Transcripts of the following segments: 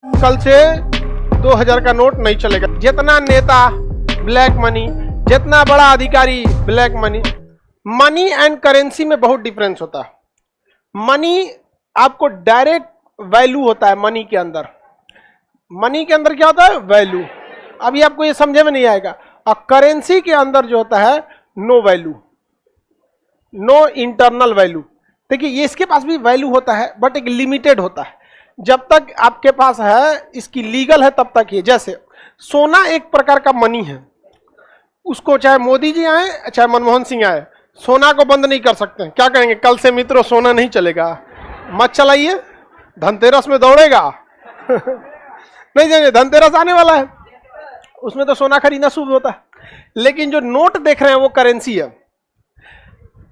कल से 2000 का नोट नहीं चलेगा। जितना नेता ब्लैक मनी, जितना बड़ा अधिकारी black money. Money and currency में बहुत डिफरेंस होता है। मनी आपको डायरेक्ट वैल्यू होता है। मनी के अंदर क्या होता है? वैल्यू। अभी आपको ये समझे में नहीं आएगा। और करेंसी के अंदर जो होता है no value, no internal value. देखिए ये इसके पास भी वैल्यू होता है बट एक लिमिटेड होता है। जब तक आपके पास है, इसकी लीगल है तब तक ये। जैसे सोना एक प्रकार का मनी है, उसको चाहे मोदी जी आए चाहे मनमोहन सिंह आए, सोना को बंद नहीं कर सकते। क्या कहेंगे? कल से मित्रों सोना नहीं चलेगा, मत चलाइए, धनतेरस में दौड़ेगा नहीं देंगे, धनतेरस आने वाला है, उसमें तो सोना खरीदना शुभ होता है। लेकिन जो नोट देख रहे हैं वो करेंसी है।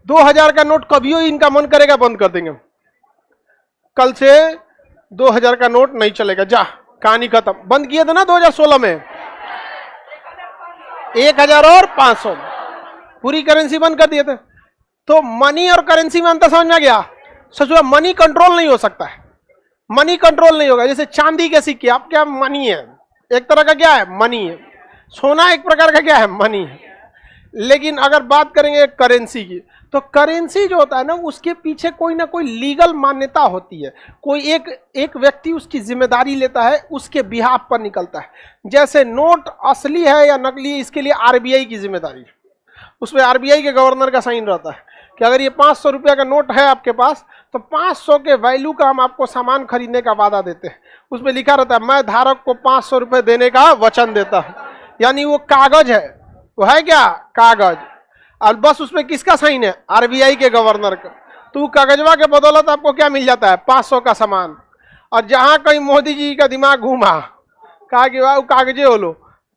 2000 का नोट कभी इनका मन करेगा बंद कर देंगे। कल से 2000 का नोट नहीं चलेगा, जा कहानी खत्म। बंद किए थे ना 2016 में 1000 और 500, पूरी करेंसी बंद कर दिए थे। तो मनी और करेंसी में अंतर समझ में आ गया। सोचो मनी कंट्रोल नहीं हो सकता है, मनी कंट्रोल नहीं होगा। जैसे चांदी के सिक्के, आप क्या मनी है, एक तरह का क्या है? मनी है। सोना एक प्रकार का क्या है? मनी है। लेकिन अगर बात करेंगे करेंसी की, तो करेंसी जो होता है ना, उसके पीछे कोई ना कोई लीगल मान्यता होती है। कोई एक व्यक्ति उसकी जिम्मेदारी लेता है, उसके बिहाफ पर निकलता है। जैसे नोट असली है या नकली, इसके लिए आरबीआई की जिम्मेदारी है। उसमें आरबीआई के गवर्नर का साइन रहता है कि अगर ये 500 रुपया का नोट है आपके पास, तो 500 के वैल्यू का हम आपको सामान खरीदने का वादा देते हैं। उसमें लिखा रहता है मैं धारक को 500 रुपये देने का वचन देता हूं। यानी वो कागज है, वो है क्या? कागज। और बस उसमें किसका साइन है? आरबीआई के गवर्नर का। तो कागजवा के बदौलत आपको क्या मिल जाता है? 500 का सामान। और जहां कहीं मोदी जी का दिमाग घूमा, कहा कि वाह कागजे हो लो,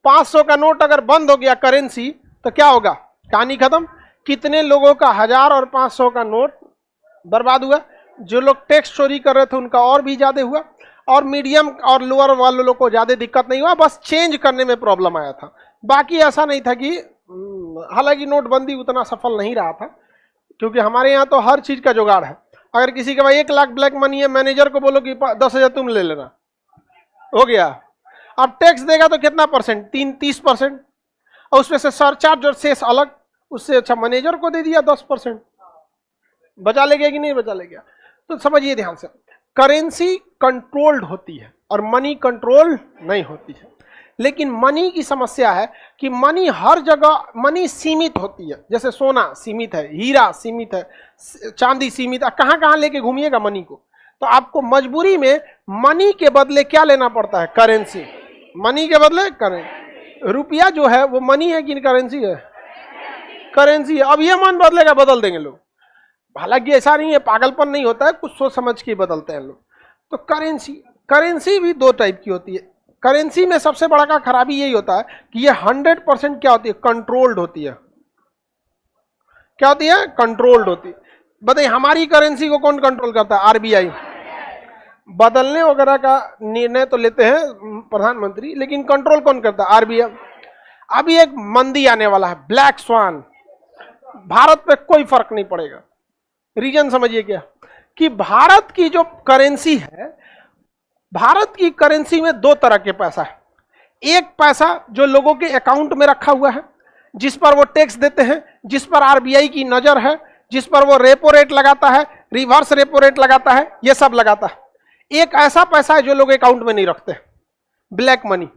500 का नोट अगर बंद हो गया करेंसी, तो क्या होगा? कहानी खत्म। कितने लोगों का 1000 और 500 का नोट बर्बाद हुआ। जो लोग टैक्स चोरी कर रहे थे उनका और भी ज्यादा हुआ, और मीडियम और लोअर वाले लोगों को ज्यादा दिक्कत नहीं हुआ, बस चेंज करने में प्रॉब्लम आया था। बाकी ऐसा नहीं था कि, हालांकि नोटबंदी उतना सफल नहीं रहा था, क्योंकि हमारे यहाँ तो हर चीज का जुगाड़ है। अगर किसी के पास 1 लाख ब्लैक मनी है, मैनेजर को बोलो कि 10,000 तुम ले लेना, हो गया। अब टैक्स देगा तो कितना परसेंट? 30%। और उसमें से सरचार्ज और शेष अलग, उससे अच्छा मैनेजर को दे दिया 10%। बचा ले गया कि नहीं बचा ले गया? तो समझिए ध्यान से, करेंसी कंट्रोल्ड होती है और मनी कंट्रोल नहीं होती है। लेकिन मनी की समस्या है कि मनी हर जगह, मनी सीमित होती है। जैसे सोना सीमित है, हीरा सीमित है, चांदी सीमित है। कहां कहां लेके घूमिएगा मनी को? तो आपको मजबूरी में मनी के बदले क्या लेना पड़ता है? करेंसी। मनी के बदले करेंसी। रुपया जो है वो मनी है कि करेंसी है? करेंसी है। अब ये मन बदलेगा, बदल देंगे लोग। हालांकि ऐसा नहीं है, पागलपन नहीं होता है, कुछ सोच समझ के बदलते हैं लोग। तो करेंसी भी 2 टाइप की होती है। करेंसी में सबसे बड़ा का खराबी यही होता है कि ये 100% क्या होती है? कंट्रोल्ड होती है। क्या होती है? कंट्रोल्ड होती है। बताइए हमारी करेंसी को कौन कंट्रोल करता है? आरबीआई। बदलने वगैरह का निर्णय तो लेते हैं प्रधानमंत्री, लेकिन कंट्रोल कौन करता है? आरबीआई। अभी एक मंदी आने वाला है, ब्लैक स्वान। भारत पे कोई फर्क नहीं पड़ेगा। रीजन समझिए क्या, कि भारत की जो करेंसी है, भारत की करेंसी में 2 तरह के पैसा है। एक पैसा जो लोगों के अकाउंट में रखा हुआ है, जिस पर वो टैक्स देते हैं, जिस पर आरबीआई की नजर है, जिस पर वो रेपो रेट लगाता है, रिवर्स रेपो रेट लगाता है, ये सब लगाता है। एक ऐसा पैसा है जो लोग अकाउंट में नहीं रखते, ब्लैक मनी।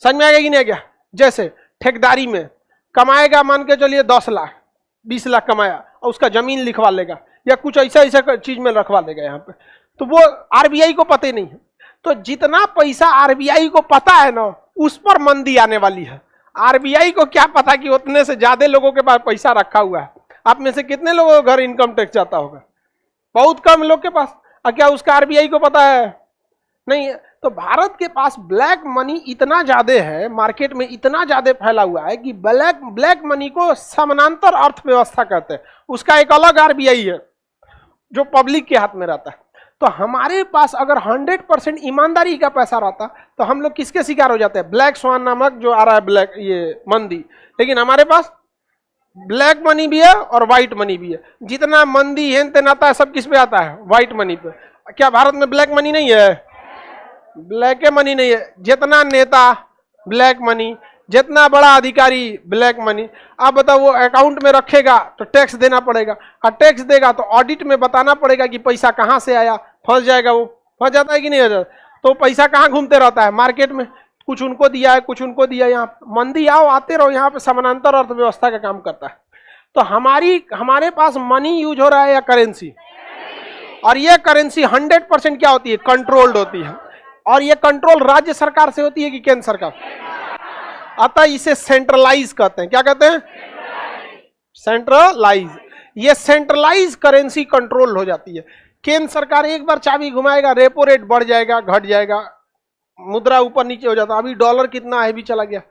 समझ में आ गया कि नहीं आ गया? जैसे ठेकेदारी में कमाएगा, मान के चलिए 10 लाख 20 लाख कमाया, और उसका जमीन लिखवा लेगा या कुछ ऐसा चीज में रखवा लेगा यहाँ पे, तो वो आरबीआई को पता ही नहीं है। तो जितना पैसा आरबीआई को पता है ना, उस पर मंदी आने वाली है। आरबीआई को क्या पता कि उतने से ज्यादा लोगों के पास पैसा रखा हुआ है। आप में से कितने लोगों के घर इनकम टैक्स जाता होगा? बहुत कम लोग के पास। और क्या उसका आरबीआई को पता है? नहीं है। तो भारत के पास ब्लैक मनी इतना ज्यादा है, मार्केट में इतना ज्यादा फैला हुआ है कि ब्लैक मनी को समानांतर अर्थव्यवस्था कहते हैं। उसका एक अलग आरबीआई है जो पब्लिक के हाथ में रहता है। तो हमारे पास अगर 100% ईमानदारी का पैसा रहता, तो हम लोग किसके शिकार हो जाते हैं? ब्लैक स्वान नामक जो आ रहा है, ब्लैक ये मंदी। लेकिन हमारे पास ब्लैक मनी भी है और व्हाइट मनी भी है। जितना मंदी हेन तेन आता है, सब किस पे आता है? व्हाइट मनी पे। क्या भारत में ब्लैक मनी नहीं है? ब्लैक मनी नहीं है, जितना नेता ब्लैक मनी, जितना बड़ा अधिकारी ब्लैक मनी। आप बताओ वो अकाउंट में रखेगा तो टैक्स देना पड़ेगा, और टैक्स देगा तो ऑडिट में बताना पड़ेगा कि पैसा कहां से आया, फंस जाएगा, वो फंस जाता है कि नहीं हो जाता। तो पैसा कहां घूमते रहता है, मार्केट में, कुछ उनको दिया है, कुछ उनको दिया। यहाँ मंदी आओ आते रहो, यहाँ पे समानांतर अर्थव्यवस्था का काम करता है। तो हमारे पास मनी यूज हो रहा है या करेंसी, और ये करेंसी 100% क्या होती है, कंट्रोल्ड होती है। और ये कंट्रोल राज्य सरकार से होती है कि केंद्र सरकार, अतः इसे सेंट्रलाइज कहते हैं। क्या कहते हैं, सेंट्रलाइज। ये सेंट्रलाइज करेंसी कंट्रोल हो जाती है। केंद्र सरकार एक बार चाबी घुमाएगा, रेपो रेट बढ़ जाएगा, घट जाएगा, मुद्रा ऊपर नीचे हो जाता। अभी डॉलर कितना है भी चला गया,